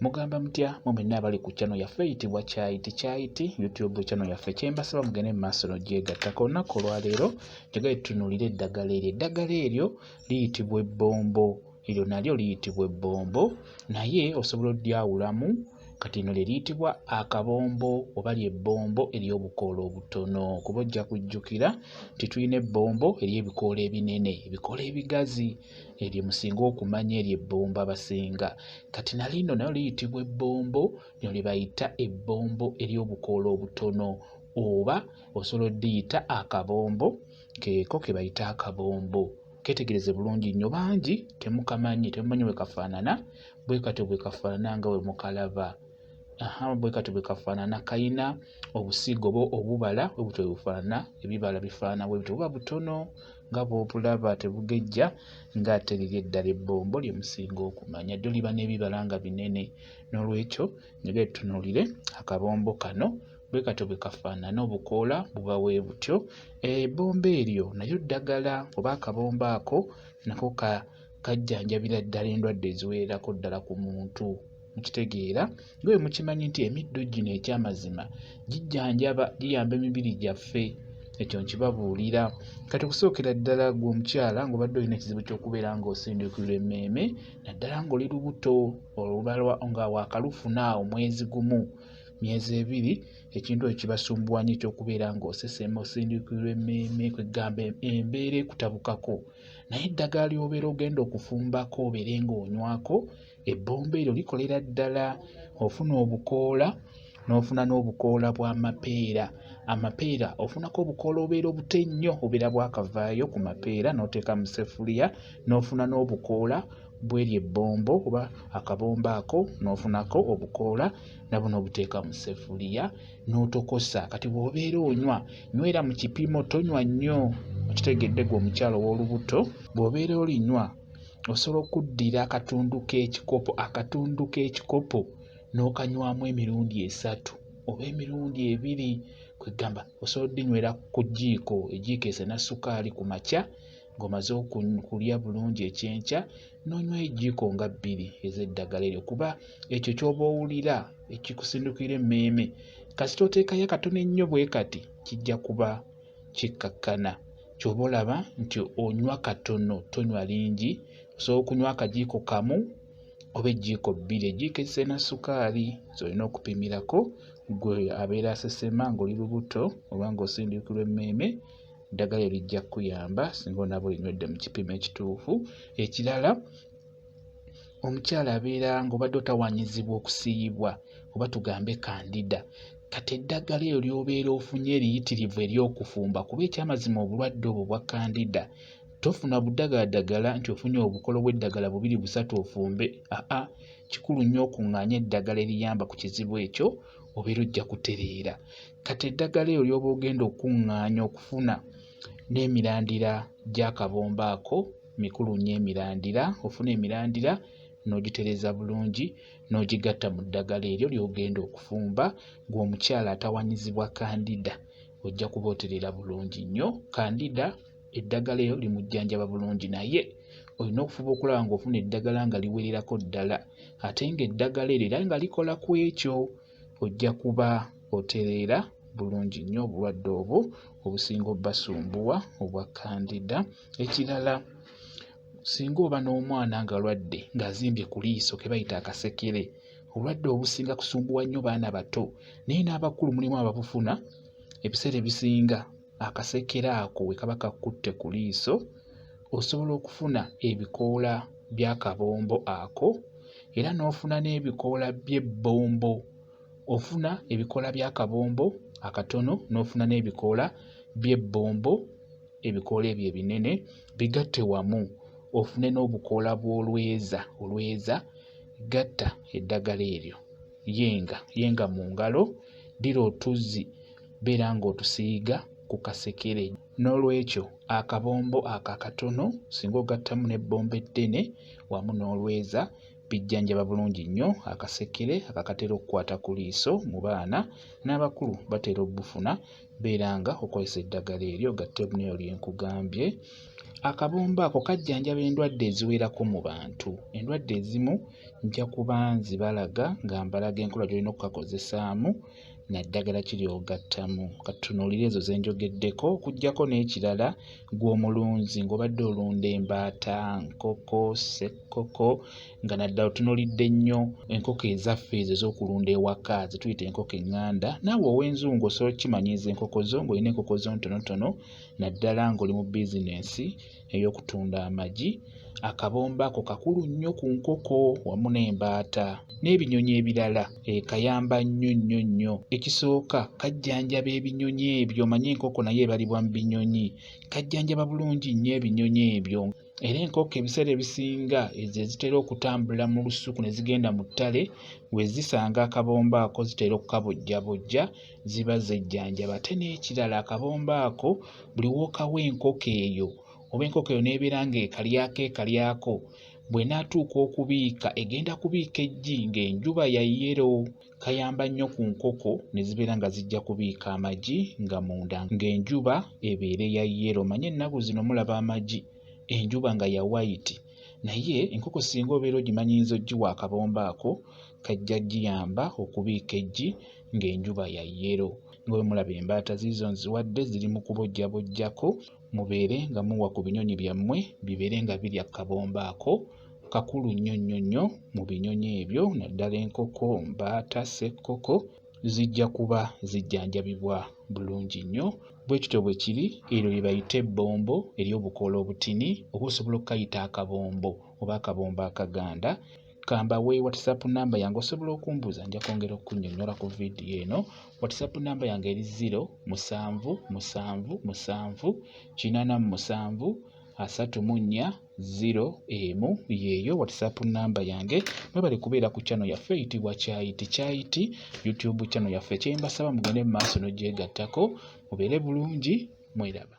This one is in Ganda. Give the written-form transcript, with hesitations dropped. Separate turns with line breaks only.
Mugamba mutya mwenna abali ku channel yaffe eyitibwa Kyaiti YouTube channel yaffe kyembasaba mugende mu maaso n'ogyegattako. Olunaku olwaleero njagala tutunuulire eddagala eryo. Eddagala eryo liyitibwa ebbombo. Eryo nalyo liyitibwa ebbombo naye osobola oddyawulamu kati lino liyitibwa akabombo oba ly'ebbombo ery'obukoola obutono. Kuba ojja kujjukira titulina ebbombo ery'ebikoola ebinene, ebikoola ebigazi eryo musinga okumanya ery'ebbombo abasinga. Kati nalino nayo liyitibwa ebbombo, lino lye bayita ebbombo ery'obukoola obutono oba osobola oddiyita akabombo keeko ke bayita akabombo. Ketegereze bulungi nnyo, bangi temukamanyi bwe kafaanana, bwe katyo bwe kafaanana nga bwe mukalaba. Bwe katyo bwe kafaanana, kayina obusigo obubala bwe butyo bufaanana, ebibala bifaanana bwe butyo, buba butono nga bw'obulaba tebugejja ng'ate liri eddala ebbombo lye musinga okumanya. Ddyo liba n'ebibala nga binene. Noolwekyo njagala tutunuulire akabombo kano bwe katyo bwe kafaanana, obukoola buba bwe butyo. Ebbombo eryo nayo ddagala oba akabombo ako nako kajjanjabira ddala endwadde eziwererako ddala ku muntu. Mukitegeera nga bwe mukimanyi nti emiddo gino eky'amazima gijjanjaba, giyamba emibiri gyaffe, ekyo nkibabuulira. Kati okusookera ddala gwe omukyala ng'obadde olina ekizibu ky'okubeera ng'osindikirwa emmeeme naddala ng'oli lubuto olubalwa nga waakalufuna omwezi gumu, myezi ebiri, ekintu ekyo kibasumbuwa nnyo eky'okubeera ng'osesema osindikirwa emmeeme, kwegamba embeera ekutabukako. Naye eddagala ly'obeera ogenda okufumbako obeere ng'onywako, ebbombo eryo likolera ddala. Ofuna obukoola n'ofuna n'obukoola bw'amapeera. Amapeera ofunako obukoola obeera obute nnyo obeera bwakavaayo ku mapeera n'oteeka mu ssefuliya, n'ofuna n'obukoola bw'eryo ebbombo oba akabombo ako, n'ofunako obukoola nabwo n'obuteeka mu ssefuliya n'otokosa. Kati bw'obeera onywa, nywera mu kipimo, tonywa nnyo. Okitegedde gwe omukyala ow'olubuto, bw'obeera olinywa osobola okuddira akatundu k'ekikopo n'okanywamu emirundi 3 oba emirundi 2. Kwegamba osobola oddinywera ku ejiiko esena sukaali ku makya, ng'omaze okulya bulungi ekyenkya n'onywa ejiiko nga 2 ez'eddagala eryo, kuba ekyo ky'oba owulira ekikusindukira emmeeme kasita oteekayo akatono ennyo bwe kati kijja kuba kikkakkana. Ky'oba olaba nti onywa katono, tonywa lingi. Osobola okunywa akajiiko kamu oba ejiiko 2, ejiiko ezisena sukaali z'olina okupimirako. Gwe abeera asesema ng'oli lubuto oba ng'osindikirwa emmeeme, eddagala eryo lijja kukuyamba singa onaaba olinywedde mu kipimo ekituufu. Ekirala, omukyala abeera ng'obadde otawaanyizibwa okusiiyibwa oba tugambe kandida. Kati eddagala eryo ly'obeera ofunye eriyitirivu ery'okufumba, kuba ekyamazima obulwadde obwo bwa kandida tofuna buddagaladagala nti ofunye obukolo bw'eddagala 2-3 ofumbe. Kikulu nnyo okuŋŋaanya eddagala eriyamba ku kizibu ekyo, obeera ojja kutereera. Kati eddagala eryo ly'oba ogenda okuŋŋaanya okufuna n'emirandira gy'akabombo ako mikulu nnyo emirandira. Ofuna emirandira n'ogitereeza bulungi n'ogigatta mu ddagala eryo ly'ogenda okufumba. Gwe omukyala atawanyizibwa kandida ojja kuba otereera bulungi nnyo. Kandida eddagala eryo limujjanjaba bulungi, naye olina okufuba okulaba ng'ofuna eddagala nga liwererako ddala, ate ng'eddagala eryo era nga likola ku ekyo, ojja kuba otereera bulungi nnyo obulwadde obwo obusinga obbasumbuwa obwa kandida. Ekirala, singa oba n'omwana ng'alwadde ng'azimbye ku liiso ke bayita akasekere, obulwadde obusinga kusumbuwa nnyo baana bato naye n'abakulu mulimu ababufuna. Ebiseera ebisinga akasekere ako we kaba kakutte ku liiso, osobola okufuna ebikoola by'akabombo ako era n'ofuna n'ebikoola by'ebbombo. Ofuna ebikoola by'akabombo akatono n'ofuna n'ebikoola by'ebbombo, ebikoola ebyo ebinene bigatte wamu, ofune n'obukoola bw'olweza. Gatta eddagala eryo, yenga mu ngalo, ddira otuzzi beera ng'otusiiga ku kasekere. N'olwekyo akabombo ako akatono singa ogattamu n'ebbombo eddene wamu n'olweza bijjanjaba bulungi nnyo akasekere akakatera okukwata ku liiso mu baana. N'abakulu batera obbufuna beera nga okozesa eddagala eryo gatte n'eryo lye nkugambye. Akabombo ako kajjanjaba endwadde eziwerako mu bantu. Endwadde ezimu nja kuba nzibalaga nga mbalaga enkola gy'olina okukakozesaamu naddagala kiri ogattamu. Katunuulire ezo ze njogeddeko okuggyako n'ekirala gw'omulunzi ng'obadde olunda embaata, nkoko, ssekkoko nga naddala otunuulidde nnyo enkoko ezaffe ezo ez'okulunda ewaka ze tuyita enkoko eŋŋanda. Naawe ow'enzungu osobola okimanyiiza enkoko zo ng'olina enkoko zo ntonotono naddala ng'oli mu bizinensi ey'okutunda amagi. Akabombo ako kakulu nnyo ku nkoko wamu n'embaata n'ebinyonyi ebirala. Kayamba nnyo. Ekisooka kajjanjaba ebinyonyi ebyo. Omanyi enkoko naye ebalibwa mu binyonyi. Kajjanjaba bulungi nnyo ebinyonyi ebyo. Era enkoko ebiseera ebisinga ezo ezitera okutambula mu lusuku ne zigenda mu ttale, we zisanga akabombo ako zitera okukabojjabojja ziba zejjanjaba. Ate n'ekirala akabombo ako buli w'okawa enkoko eyo oba enkoko eyo n'ebeera ng'ekalyako bw'enaatuuka okubiika egenda kubiika eggi ng'enjuba ya yero. Kayamba nnyo ku nkoko ne zibeera nga zijja kubiika amagi nga munda ng'enjuba ebeera ya yero. Manye ennaku zino mulaba amagi enjuba nga ya white, naye enkoko singa obeera ogimanyiiza oggiwa akabombo ako kajja giyamba okubiika eggi ng'enjuba ya yero. Nga bwe mulaba embaata ziizo nziwadde ziri mu kubojjabojjako, mubeere nga muwa ku binyonyi byammwe bibeere nga birya akabombo ako. Kakulu nnyo mu binyonyi ebyo, naddala enkoko, mbaata, ssekkoko zijja kuba zijjanjabibwa bulungi nnyo. Bwe kityo bwe kiri, eryo lye bayita ebbombo ery'obukoola obutini, oba osobola okkayita akabombo oba akabombo akaganda. Kambawe WhatsApp namba yange osobola okumbuuza, nja kwongera okunnyonnyola ku vidiyo eno. WhatsApp namba yange eri 0777873401 yeeyo WhatsApp namba yange. Mwebale kubeera ku channel yaffe eyitibwa Kyayiti YouTube channel yaffe. Kye mbasaba mugende mu maaso n'ogyegattako, mubeere bulungi, mweraba.